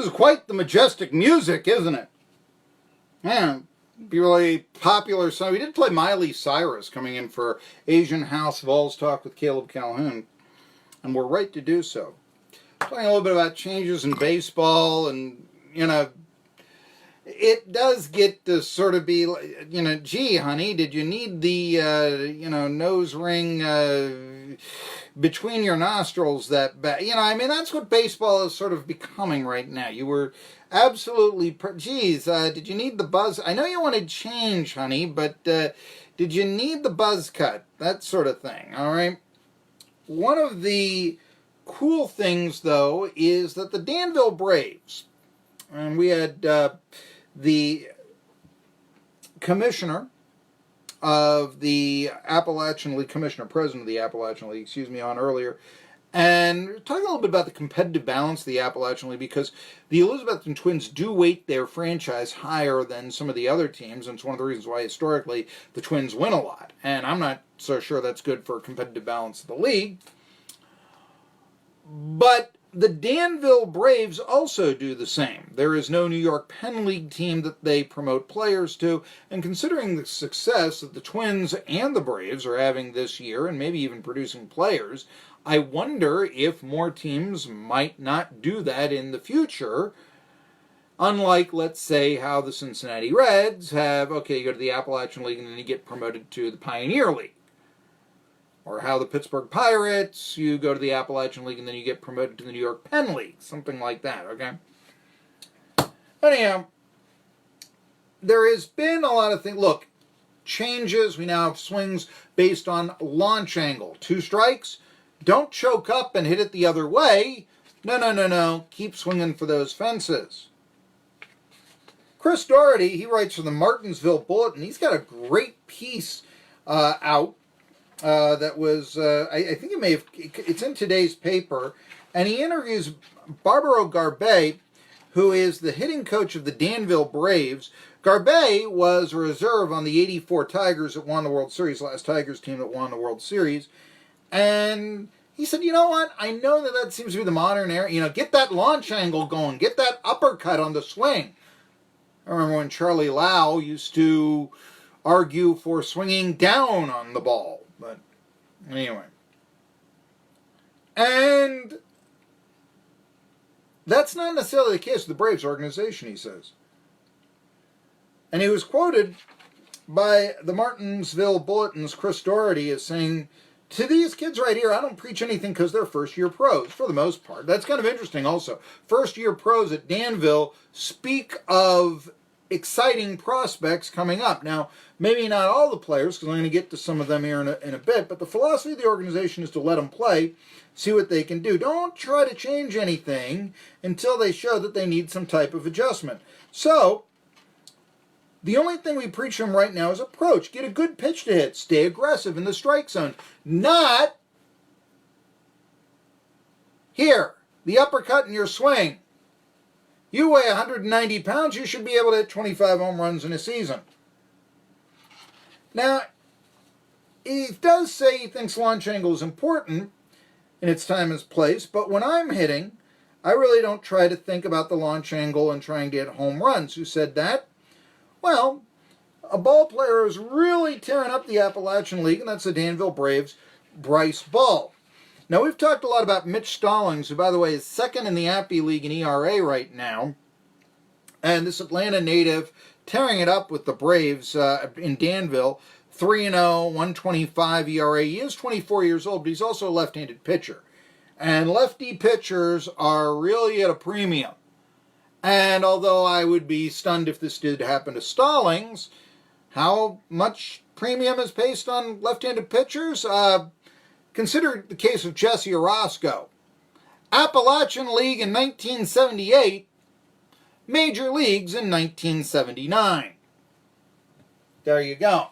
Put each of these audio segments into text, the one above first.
is quite the majestic music, isn't it? Yeah, be really popular song. We did play Miley Cyrus coming in for Asian House Vols Talk with Caleb Calhoun, and we're right to do so. Talking a little bit about changes in baseball, and, it does get to sort of be, gee, honey, did you need the, nose ring between your nostrils that bad? That's what baseball is sort of becoming right now. You were absolutely, did you need the buzz? I know you wanted change, honey, but did you need the buzz cut? That sort of thing, all right? One of the cool things, though, is that the Danville Braves, and we had the commissioner of the Appalachian League, president of the Appalachian League, on earlier, and talking a little bit about the competitive balance of the Appalachian League, because the Elizabethton Twins do weight their franchise higher than some of the other teams, and it's one of the reasons why historically the Twins win a lot. And I'm not so sure that's good for competitive balance of the league. But the Danville Braves also do the same. There is no New York Penn League team that they promote players to, and considering the success that the Twins and the Braves are having this year, and maybe even producing players, I wonder if more teams might not do that in the future, unlike, let's say, how the Cincinnati Reds have, you go to the Appalachian League and then you get promoted to the Pioneer League. Or how the Pittsburgh Pirates, you go to the Appalachian League and then you get promoted to the New York Penn League. Something like that, okay? Anyhow, there has been a lot of things. Look, changes. We now have swings based on launch angle. 2 strikes. Don't choke up and hit it the other way. No. Keep swinging for those fences. Chris Doherty, he writes for the Martinsville Bulletin. He's got a great piece out. That was, I think it's in today's paper, and he interviews Barbaro Garbe, who is the hitting coach of the Danville Braves. Garbe was a reserve on the '84 Tigers that won the World Series, last Tigers team that won the World Series, and he said, you know what, I know that seems to be the modern era, get that launch angle going, get that uppercut on the swing. I remember when Charlie Lau used to argue for swinging down on the ball. But anyway. And that's not necessarily the case with the Braves organization, he says. And he was quoted by the Martinsville Bulletin's Chris Doherty as saying, to these kids right here, I don't preach anything because they're first-year pros, for the most part. That's kind of interesting also. First-year pros at Danville speak of exciting prospects coming up. Now, maybe not all the players, because I'm going to get to some of them here in a bit, but the philosophy of the organization is to let them play, see what they can do. Don't try to change anything until they show that they need some type of adjustment. So, the only thing we preach them right now is approach. Get a good pitch to hit. Stay aggressive in the strike zone. Not, here, the uppercut in your swing. You weigh 190 pounds, you should be able to hit 25 home runs in a season. Now, he does say he thinks launch angle is important in its time and place, but when I'm hitting, I really don't try to think about the launch angle and try and get home runs. Who said that? Well, a ball player is really tearing up the Appalachian League, and that's the Danville Braves' Bryce Ball. Now, we've talked a lot about Mitch Stallings, who, by the way, is second in the Appy League in ERA right now. And this Atlanta native tearing it up with the Braves in Danville. 3-0, 125 ERA. He is 24 years old, but he's also a left-handed pitcher. And lefty pitchers are really at a premium. And although I would be stunned if this did happen to Stallings, how much premium is based on left-handed pitchers? Consider the case of Jesse Orosco. Appalachian League in 1978, Major Leagues in 1979. There you go.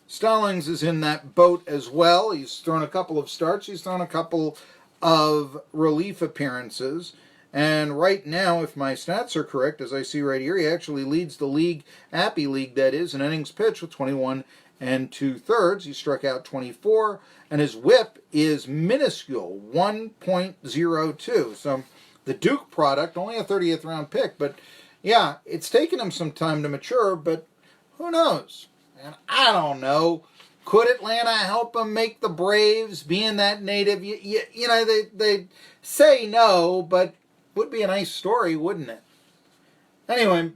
Stallings is in that boat as well. He's thrown a couple of starts. He's thrown a couple of relief appearances. And right now, if my stats are correct, as I see right here, he actually leads the league, Appy League that is, in innings pitched with 21 2/3. He struck out 24, and his whip is minuscule, 1.02. So the Duke product, only a 30th round pick. But yeah, it's taken him some time to mature, but who knows? And I don't know. Could Atlanta help him make the Braves, being that native? You know, they say no, but would be a nice story, wouldn't it? Anyway,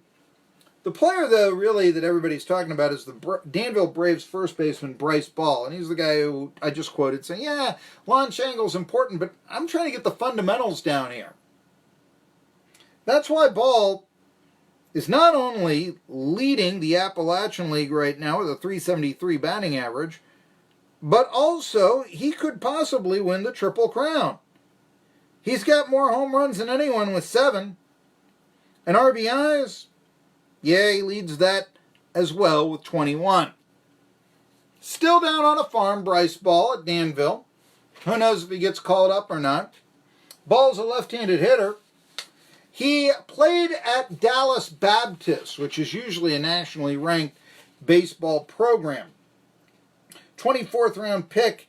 the player, though, really that everybody's talking about is the Danville Braves first baseman, Bryce Ball. And he's the guy who I just quoted saying, yeah, launch angle's important, but I'm trying to get the fundamentals down here. That's why Ball is not only leading the Appalachian League right now with a .373 batting average, but also he could possibly win the Triple Crown. He's got more home runs than anyone with 7. And RBIs, yeah, he leads that as well with 21. Still down on a farm, Bryce Ball at Danville. Who knows if he gets called up or not. Ball's a left-handed hitter. He played at Dallas Baptist, which is usually a nationally ranked baseball program. 24th round pick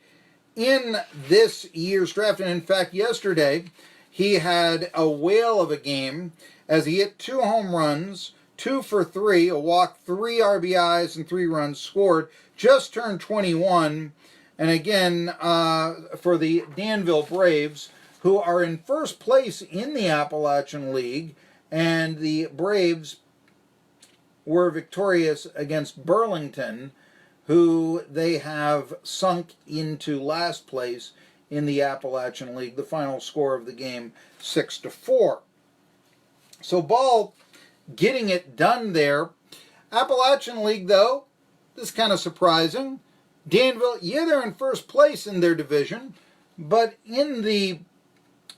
in this year's draft. And in fact, yesterday, he had a whale of a game as he hit 2 home runs, 2 for 3, a walk, 3 RBIs, and 3 runs scored. Just turned 21. And again, for the Danville Braves, who are in first place in the Appalachian League, and the Braves were victorious against Burlington, who they have sunk into last place in the Appalachian League. The final score of the game, 6-4. So Ball getting it done there. Appalachian League, though, this is kind of surprising. Danville, yeah, they're in first place in their division, but in the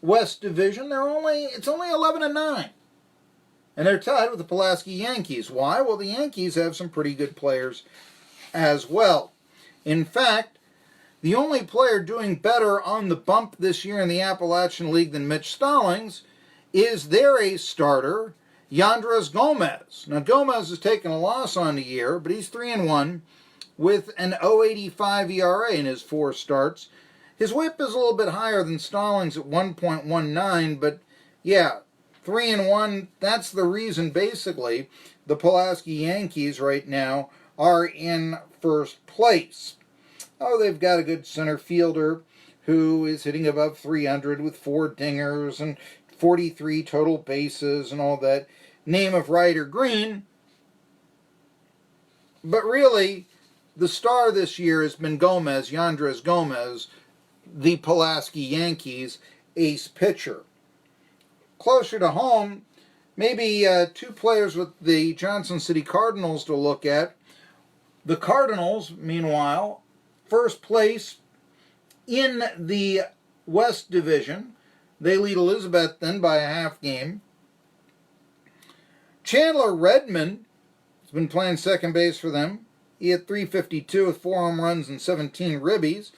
West Division, it's only 11-9. And they're tied with the Pulaski Yankees. Why? Well, the Yankees have some pretty good players as well. In fact, the only player doing better on the bump this year in the Appalachian League than Mitch Stallings is their ace starter, Yandres Gomez. Now, Gomez has taken a loss on the year, but he's 3-1 with an .085 ERA in his 4 starts. His whip is a little bit higher than Stallings at 1.19, but yeah, 3-1, that's the reason basically the Pulaski Yankees right now are in first place. Oh, they've got a good center fielder who is hitting above 300 with 4 dingers and 43 total bases and all that. Name of Ryder Green. But really, the star this year has been Gomez, Yandres Gomez, the Pulaski Yankees' ace pitcher. Closer to home, maybe 2 players with the Johnson City Cardinals to look at. The Cardinals, meanwhile, first place in the West Division. They lead Elizabethton by a half game. Chandler Redmond has been playing second base for them. He hit .352 with 4 home runs and 17 ribbies,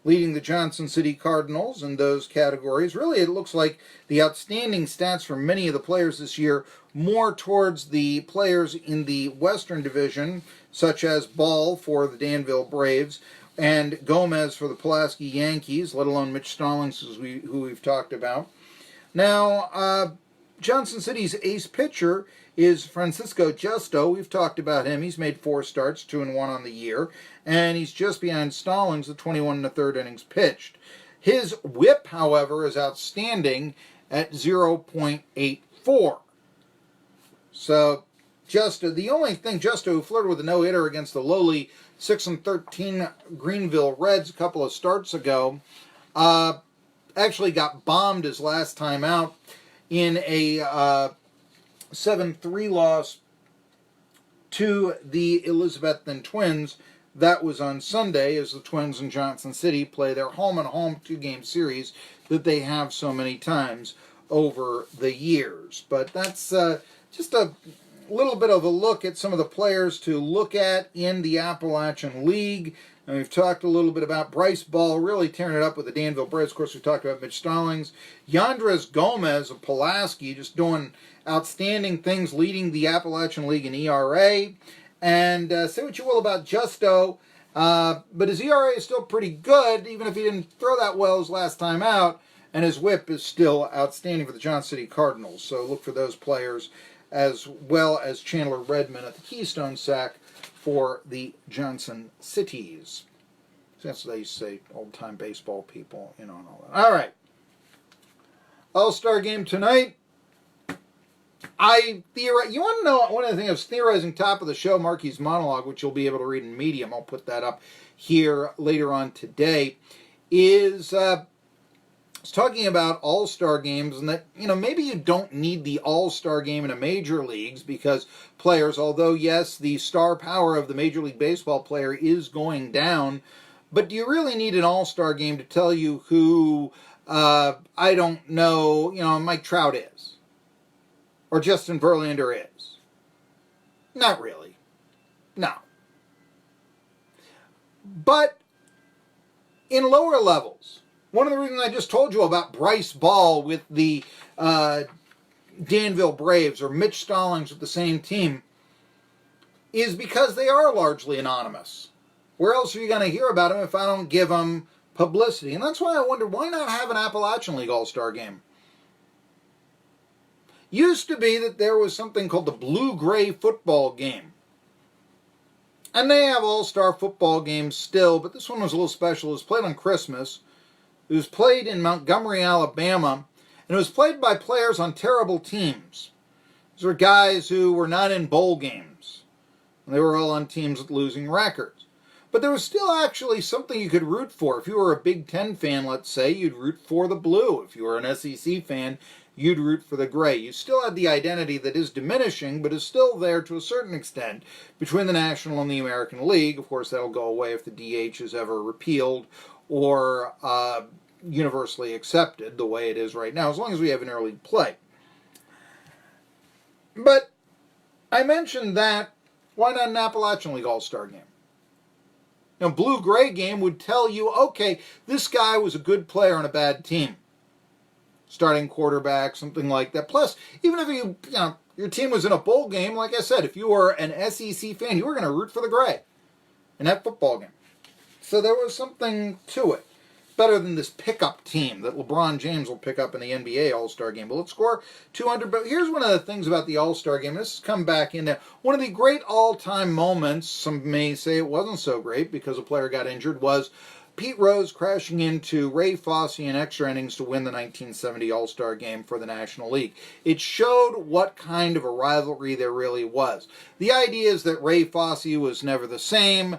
leading the Johnson City Cardinals in those categories. Really, it looks like the outstanding stats for many of the players this year more towards the players in the Western Division, such as Ball for the Danville Braves and Gomez for the Pulaski Yankees, let alone Mitch Stallings, who we've talked about. Now, Johnson City's ace pitcher is Francisco Justo. We've talked about him. He's made 4 starts, 2-1 on the year, and he's just behind Stallings, the 21 1/3 innings pitched. His whip, however, is outstanding at 0.84. So, Justo, the only thing, Justo, who flirted with a no-hitter against the lowly 6-13 Greeneville Reds a couple of starts ago, actually got bombed his last time out in a 7-3 loss to the Elizabethton Twins. That was on Sunday as the Twins and Johnson City play their home-and-home 2-game series that they have so many times over the years. But that's just a little bit of a look at some of the players to look at in the Appalachian League. And we've talked a little bit about Bryce Ball really tearing it up with the Danville Braves. Of course, we talked about Mitch Stallings. Yandres Gomez of Pulaski just doing outstanding things, leading the Appalachian League in ERA. And say what you will about Justo, but his ERA is still pretty good, even if he didn't throw that well his last time out. And his whip is still outstanding for the Johnson City Cardinals. So look for those players, as well as Chandler Redmond at the Keystone sack for the Johnson Cities. That's what they used to say, old-time baseball people, and all that. All right. All-Star game tonight. You want to know one of the things I was theorizing top of the show, Marky's monologue, which you'll be able to read in Medium. I'll put that up here later on today. Is talking about all-star games, and that maybe you don't need the all-star game in a major leagues because players, although yes, the star power of the Major League Baseball player is going down, but do you really need an all-star game to tell you who I don't know, Mike Trout is? Or Justin Verlander is? Not really. No. But in lower levels, one of the reasons I just told you about Bryce Ball with the Danville Braves or Mitch Stallings with the same team is because they are largely anonymous. Where else are you going to hear about them if I don't give them publicity? And that's why I wonder, why not have an Appalachian League All-Star game? Used to be that there was something called the Blue-Gray football game. And they have all-star football games still, but this one was a little special. It was played on Christmas. It was played in Montgomery, Alabama, and it was played by players on terrible teams. These were guys who were not in bowl games. And they were all on teams with losing records. But there was still actually something you could root for. If you were a Big Ten fan, let's say, you'd root for the blue. If you were an SEC fan, you'd root for the gray. You still had the identity that is diminishing, but is still there to a certain extent between the National and the American League. Of course, that'll go away if the DH is ever repealed or universally accepted the way it is right now, as long as we have an early play. But I mentioned that, why not an Appalachian League All-Star game? Now, blue-gray game would tell you, okay, this guy was a good player on a bad team. Starting quarterback, something like that. Plus, even if your team was in a bowl game, like I said, if you were an SEC fan, you were going to root for the gray in that football game. So there was something to it. Better than this pickup team that LeBron James will pick up in the NBA All-Star game. But let's score 200. But here's one of the things about the All-Star game. This has come back into one of the great all-time moments. Some may say it wasn't so great because a player got injured. Was Pete Rose crashing into Ray Fosse in extra innings to win the 1970 All-Star Game for the National League. It showed what kind of a rivalry there really was. The idea is that Ray Fosse was never the same.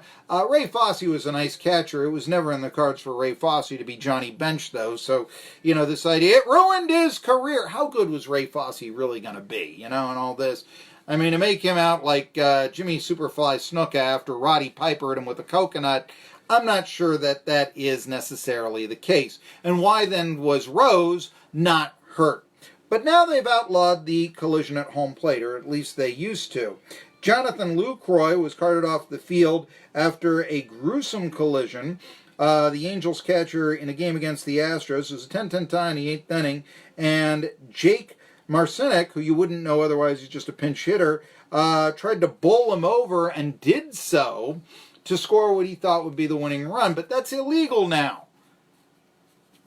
Ray Fosse was a nice catcher. It was never in the cards for Ray Fosse to be Johnny Bench, though. So, this idea, it ruined his career. How good was Ray Fosse really going to be, and all this? I mean, to make him out like Jimmy Superfly Snuka after Roddy Piper hit him with a coconut, I'm not sure that that is necessarily the case. And why then was Rose not hurt? But now they've outlawed the collision at home plate, or at least they used to. Jonathan Lucroy was carted off the field after a gruesome collision. The Angels catcher in a game against the Astros was a 10-10 tie in the 8th inning, and Jake Marcinek, who you wouldn't know otherwise, he's just a pinch hitter, tried to bowl him over and did so to score what he thought would be the winning run. But that's illegal now.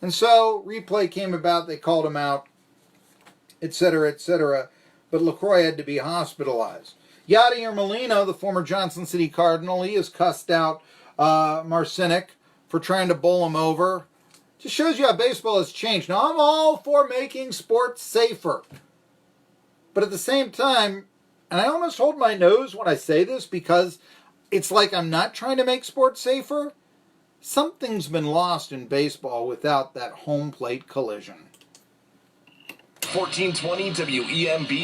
And so, replay came about, they called him out, etc., etc. But LaCroix had to be hospitalized. Yadier Molina, the former Johnson City Cardinal, he has cussed out Marcinek for trying to bowl him over. Just shows you how baseball has changed. Now, I'm all for making sports safer. But at the same time, and I almost hold my nose when I say this because it's like I'm not trying to make sports safer. Something's been lost in baseball without that home plate collision. 1420 WEMB.